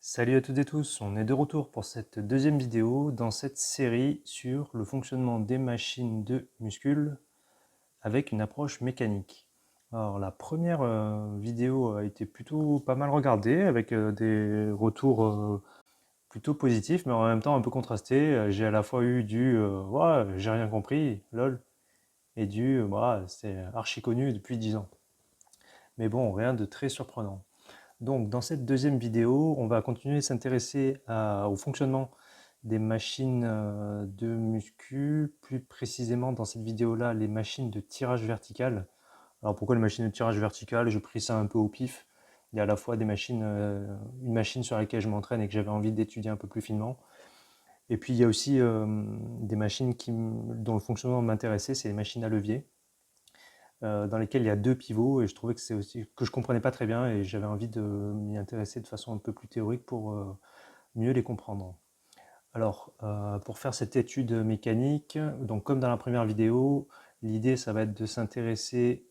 Salut à toutes et tous, on est de retour pour cette deuxième vidéo dans cette série sur le fonctionnement des machines de muscles avec une approche mécanique. Alors la première vidéo a été plutôt pas mal regardée avec des retours plutôt positifs mais en même temps un peu contrastés. J'ai à la fois eu du ouais, j'ai rien compris, lol, et du bah, c'est archi connu depuis 10 ans. Mais bon, rien de très surprenant. Donc, dans cette deuxième vidéo, on va continuer à s'intéresser au fonctionnement des machines de muscu, plus précisément dans cette vidéo-là, les machines de tirage vertical. Alors pourquoi les machines de tirage vertical? Je pris ça un peu au pif. Il y a à la fois des machines, une machine sur laquelle je m'entraîne et que j'avais envie d'étudier un peu plus finement. Et puis il y a aussi des machines dont le fonctionnement m'intéressait, c'est les machines à levier, dans lesquelles il y a deux pivots, et je trouvais que c'est aussi que je comprenais pas très bien et j'avais envie de m'y intéresser de façon un peu plus théorique pour mieux les comprendre. Alors, pour faire cette étude mécanique, donc comme dans la première vidéo, l'idée ça va être de s'intéresser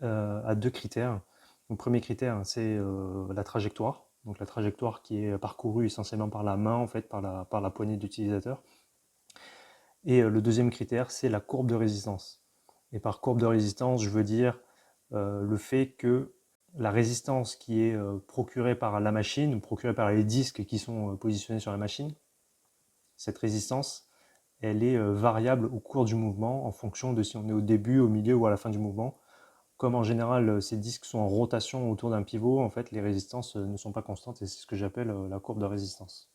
à deux critères. Le premier critère, c'est la trajectoire. Donc la trajectoire qui est parcourue essentiellement par la main, en fait, par la poignée d'utilisateur. Et le deuxième critère, c'est la courbe de résistance. Et par courbe de résistance, je veux dire le fait que la résistance qui est procurée par la machine, ou procurée par les disques qui sont positionnés sur la machine, cette résistance, elle est variable au cours du mouvement en fonction de si on est au début, au milieu ou à la fin du mouvement. Comme en général ces disques sont en rotation autour d'un pivot, en fait les résistances ne sont pas constantes et c'est ce que j'appelle la courbe de résistance.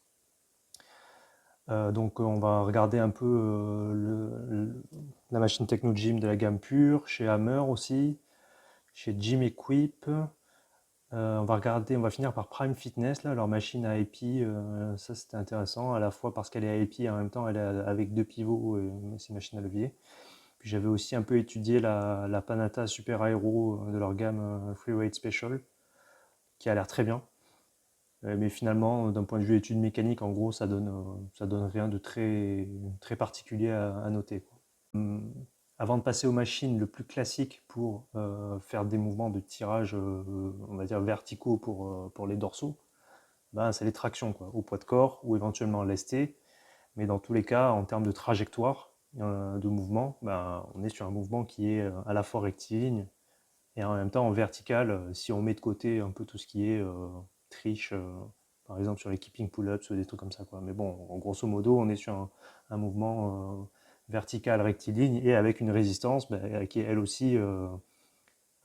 Donc on va regarder un peu la machine Technogym de la gamme pure, chez Hammer aussi, chez Gym Equip. On va finir par Prime Fitness, là, leur machine à épi. Ça c'était intéressant, à la fois parce qu'elle est à épi et en même temps elle est avec deux pivots, c'est une machine à levier. Puis j'avais aussi un peu étudié la Panata Super Aero de leur gamme Freeweight Special, qui a l'air très bien. Mais finalement, d'un point de vue études mécaniques, en gros, ça donne rien de très, très particulier à noter, quoi. Avant de passer aux machines, le plus classique pour faire des mouvements de tirage, on va dire verticaux pour les dorsaux, ben, c'est les tractions, quoi, au poids de corps ou éventuellement lesté. Mais dans tous les cas, en termes de trajectoire de mouvement, ben, on est sur un mouvement qui est à la fois rectiligne et en même temps en vertical, si on met de côté un peu tout ce qui est triche, par exemple sur les keeping pull-ups ou des trucs comme ça, quoi. Mais bon, en grosso modo, on est sur un mouvement vertical, rectiligne et avec une résistance qui est elle aussi,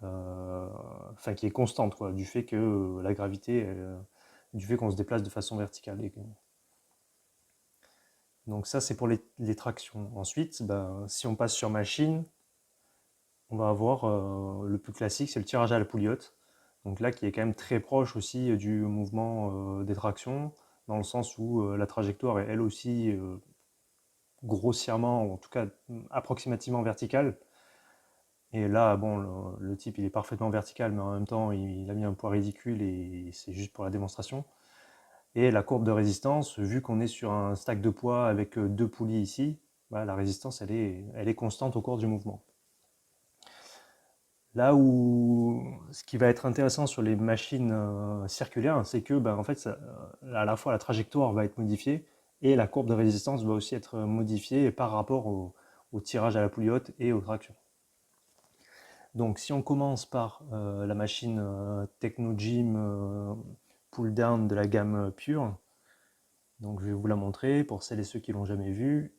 enfin qui est constante, quoi, du fait que la gravité, du fait qu'on se déplace de façon verticale. Donc ça, c'est pour les tractions. Ensuite, ben, si on passe sur machine, on va avoir le plus classique, c'est le tirage à la pouliotte. Donc là, qui est quand même très proche aussi du mouvement des tractions, dans le sens où la trajectoire est elle aussi grossièrement, ou en tout cas approximativement verticale. Et là, bon, le type, il est parfaitement vertical, mais en même temps, il a mis un poids ridicule et c'est juste pour la démonstration. Et la courbe de résistance, vu qu'on est sur un stack de poids avec deux poulies ici, bah, la résistance, elle est constante au cours du mouvement. Là où ce qui va être intéressant sur les machines circulaires, c'est que ben, en fait, à la fois la trajectoire va être modifiée et la courbe de résistance va aussi être modifiée par rapport au tirage à la pouliotte et aux tractions. Donc si on commence par la machine Technogym Pull Down de la gamme pure, donc je vais vous la montrer pour celles et ceux qui l'ont jamais vue.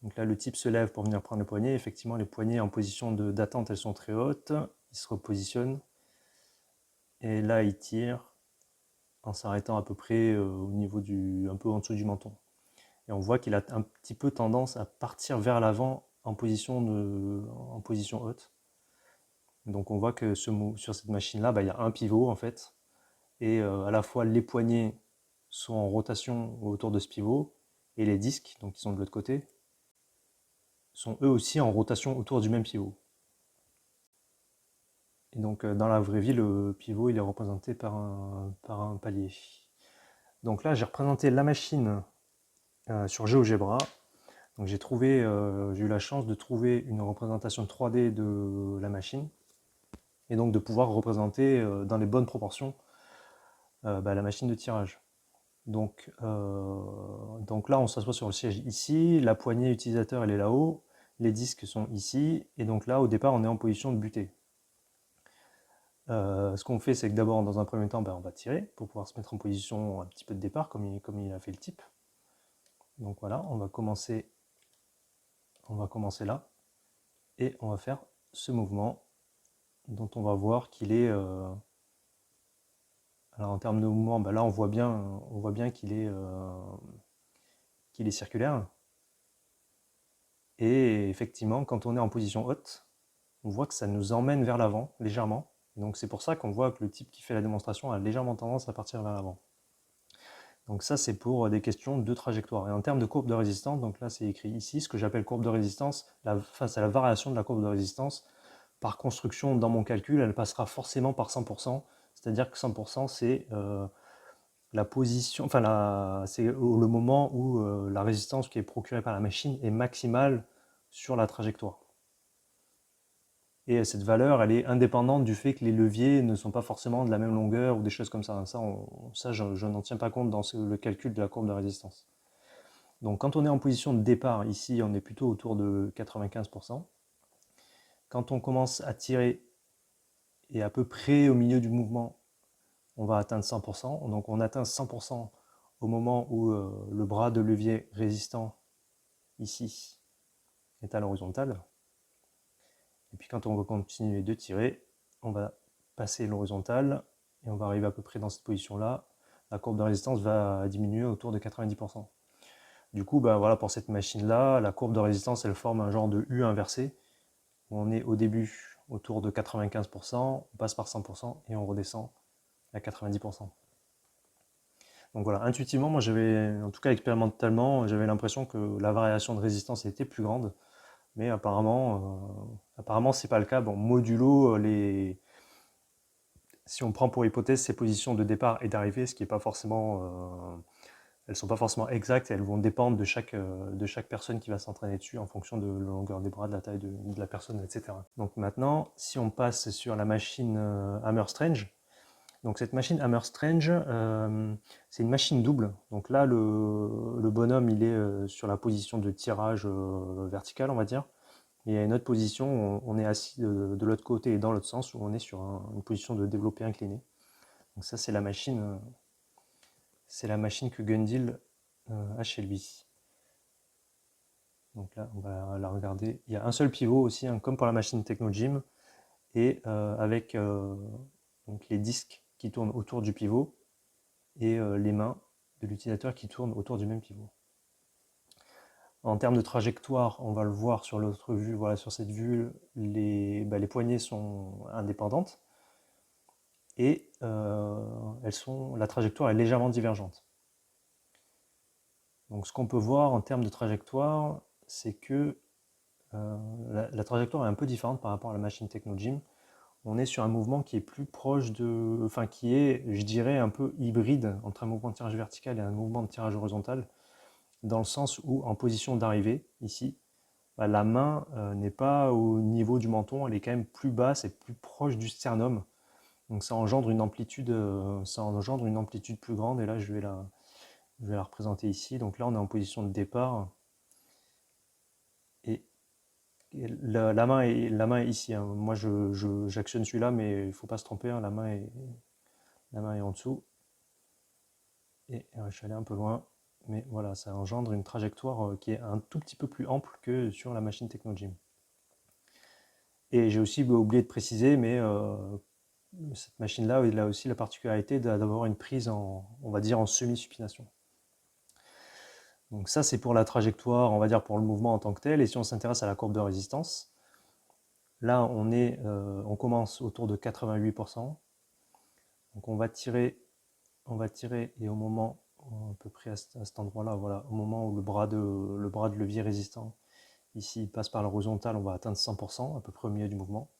Donc là, le type se lève pour venir prendre le poignet. Effectivement, les poignets en position d'attente, elles sont très hautes. Il se repositionne. Et là, il tire en s'arrêtant à peu près au niveau un peu en dessous du menton. Et on voit qu'il a un petit peu tendance à partir vers l'avant en en position haute. Donc on voit que sur cette machine-là, bah, il y a un pivot en fait. Et à la fois les poignets sont en rotation autour de ce pivot. Et les disques, donc qui sont de l'autre côté, sont eux aussi en rotation autour du même pivot. Et donc dans la vraie vie, le pivot il est représenté par un palier. Donc là, j'ai représenté la machine sur GeoGebra. Donc j'ai eu la chance de trouver une représentation 3D de la machine et donc de pouvoir représenter dans les bonnes proportions la machine de tirage. Donc là, on s'assoit sur le siège ici, la poignée utilisateur elle est là-haut, les disques sont ici, et donc là, au départ, on est en position de butée. Ce qu'on fait, c'est que d'abord, dans un premier temps, on va tirer pour pouvoir se mettre en position un petit peu de départ, comme il a fait le type. Donc voilà, on va commencer là, et on va faire ce mouvement, dont on va voir qu'il est... alors en termes de mouvement, là on voit bien qu'il est circulaire. Et effectivement, quand on est en position haute, on voit que ça nous emmène vers l'avant, légèrement. Donc c'est pour ça qu'on voit que le type qui fait la démonstration a légèrement tendance à partir vers l'avant. Donc ça, c'est pour des questions de trajectoire. Et en termes de courbe de résistance, donc là c'est écrit ici, ce que j'appelle courbe de résistance, c'est la variation de la courbe de résistance. Par construction, dans mon calcul, elle passera forcément par 100%, c'est-à-dire que 100% c'est la position, c'est le moment où la résistance qui est procurée par la machine est maximale sur la trajectoire. Et cette valeur, elle est indépendante du fait que les leviers ne sont pas forcément de la même longueur ou des choses comme ça. Ça, je n'en tiens pas compte dans le calcul de la courbe de résistance. Donc quand on est en position de départ, ici, on est plutôt autour de 95%. Quand on commence à tirer et à peu près au milieu du mouvement, on va atteindre 100%. Donc on atteint 100% au moment où le bras de levier résistant, ici, est à l'horizontale. Et puis quand on va continuer de tirer, on va passer l'horizontale et on va arriver à peu près dans cette position-là. La courbe de résistance va diminuer autour de 90%. Du coup, voilà, pour cette machine-là, la courbe de résistance, elle forme un genre de U inversé. Où on est au début autour de 95%, on passe par 100% et on redescend à 90%. Donc voilà, intuitivement, moi j'avais, en tout cas expérimentalement, j'avais l'impression que la variation de résistance était plus grande. Mais apparemment c'est pas le cas. Bon, modulo si on prend pour hypothèse ces positions de départ et d'arrivée, ce qui est pas forcément, elles sont pas forcément exactes, elles vont dépendre de chaque personne qui va s'entraîner dessus en fonction de la longueur des bras, de la taille de la personne, etc. Donc maintenant, si on passe sur la machine Hammer Strange, donc cette machine Hammer Strange, c'est une machine double. Donc là, le bonhomme, il est sur la position de tirage vertical, on va dire. Et à une autre position, on est assis de l'autre côté et dans l'autre sens, où on est sur une position de développé incliné. Donc ça, c'est la machine que Gundil a chez lui. Donc là, on va la regarder. Il y a un seul pivot aussi, hein, comme pour la machine Technogym, et avec donc les disques qui tournent autour du pivot et les mains de l'utilisateur qui tournent autour du même pivot. En termes de trajectoire, on va le voir sur l'autre vue. Voilà, sur cette vue, les poignées sont indépendantes et la trajectoire est légèrement divergente. Donc ce qu'on peut voir en termes de trajectoire, c'est que la trajectoire est un peu différente par rapport à la machine Technogym. On est sur un mouvement qui est plus proche qui est, je dirais, un peu hybride entre un mouvement de tirage vertical et un mouvement de tirage horizontal, dans le sens où en position d'arrivée, ici, la main n'est pas au niveau du menton, elle est quand même plus basse et plus proche du sternum. Donc ça engendre une amplitude plus grande, et là je vais la représenter ici. Donc là on est en position de départ, et la main est ici, hein. Moi j'actionne celui-là, mais il ne faut pas se tromper, hein. La main est en dessous. Et je suis allé un peu loin, mais voilà, ça engendre une trajectoire qui est un tout petit peu plus ample que sur la machine Technogym. Et j'ai aussi oublié de préciser, mais cette machine-là, elle a aussi la particularité d'avoir une prise on va dire, en semi-supination. Donc ça, c'est pour la trajectoire, on va dire, pour le mouvement en tant que tel. Et si on s'intéresse à la courbe de résistance, là, on commence autour de 88%. Donc on va tirer, et au moment, à peu près à cet endroit-là, voilà, au moment où le bras de levier résistant, ici, passe par l'horizontale, on va atteindre 100%, à peu près au milieu du mouvement.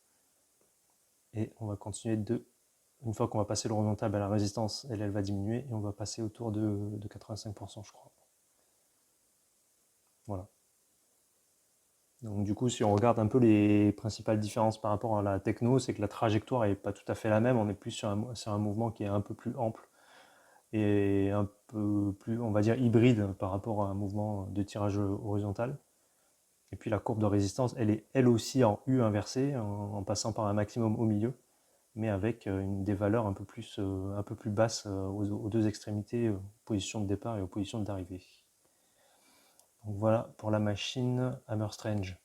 Et on va continuer une fois qu'on va passer l'horizontale, la résistance, elle va diminuer, et on va passer autour de 85%, je crois. Voilà. Donc du coup, si on regarde un peu les principales différences par rapport à la techno, c'est que la trajectoire n'est pas tout à fait la même. On est plus sur un mouvement qui est un peu plus ample est un peu plus, on va dire, hybride par rapport à un mouvement de tirage horizontal. Et puis la courbe de résistance, elle est elle aussi en U inversée, en passant par un maximum au milieu, mais avec des valeurs un peu plus basses aux deux extrémités, position de départ et aux positions d'arrivée. Donc voilà pour la machine Hammer Strange.